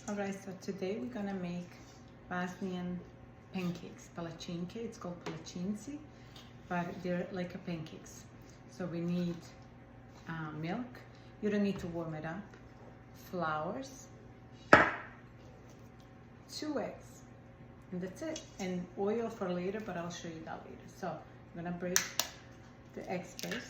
Alright, so today we're gonna make Bosnian pancakes, PALACINKE. It's called PALACINKE, but they're like a pancakes. So we need milk. You don't need to warm it up. Flours, 2 eggs, and that's it. And oil for later, but I'll show you that later. So I'm gonna break the eggs first.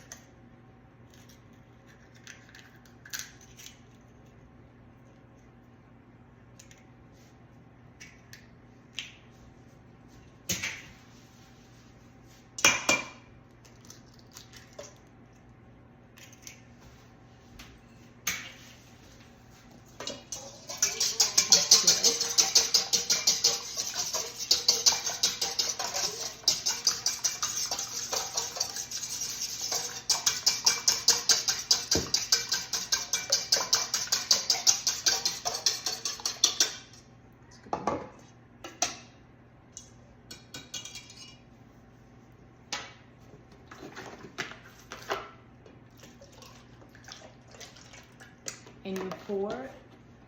And you pour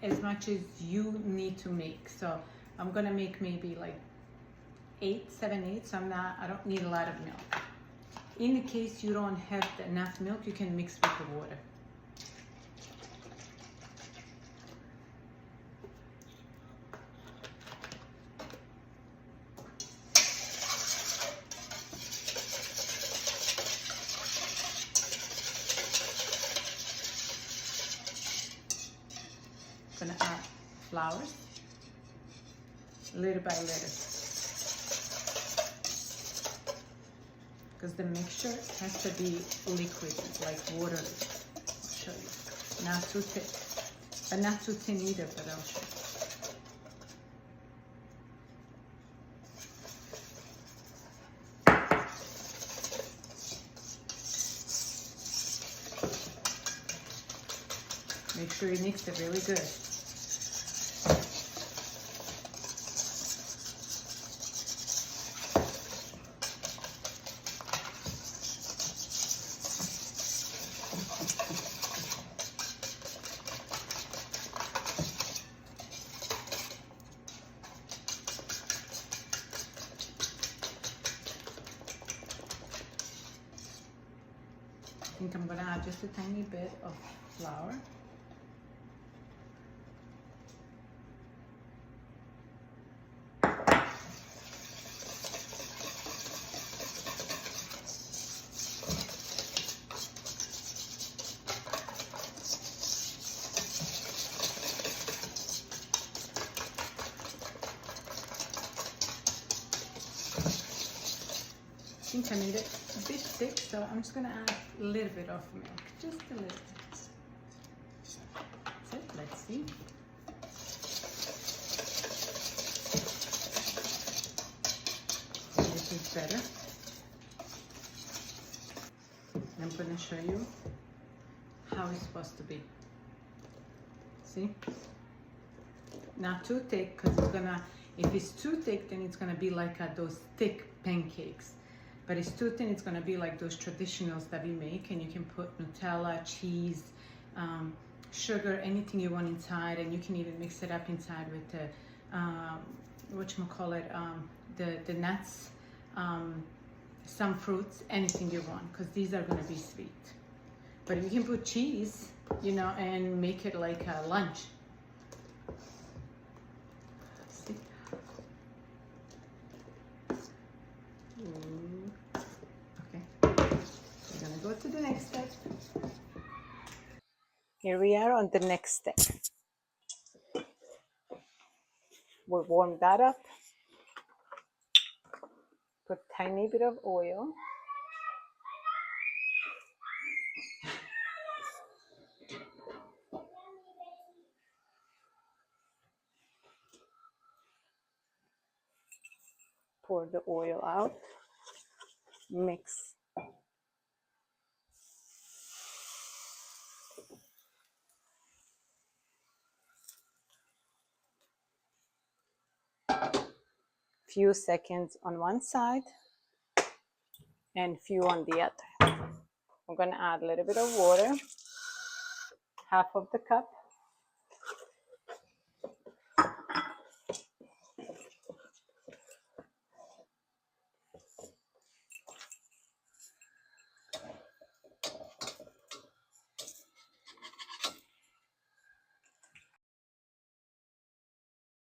as much as you need to make. So I'm gonna make maybe like 7, 8. So I don't need a lot of milk. In the case you don't have enough milk, you can mix with the water. Gonna add flours, little by little, because the mixture has to be liquid, like water. I'll show you. Not too thick, but not too thin either, but I'll show you. Make sure you mix it really good. I think I'm gonna add just a tiny bit of flour. I think I need it a bit thick, so I'm just gonna add a little bit of milk, just a little bit. That's it. Let's see. This is better. I'm gonna show you how it's supposed to be. See? Not too thick, because it's gonna. If it's too thick, then it's gonna be like those thick pancakes. But it's too thin, it's gonna be like those traditionals that we make, and you can put Nutella, cheese, sugar, anything you want inside, and you can even mix it up inside with the, whatchamacallit, the nuts, some fruits, anything you want, because these are gonna be sweet. But you can put cheese, you know, and make it like a lunch. Go to the next step. Here we are on the next step. We'll warm that up. Put a tiny bit of oil. Pour the oil out. Mix. Few seconds on one side and few on the other. I'm going to add a little bit of water, half of the cup.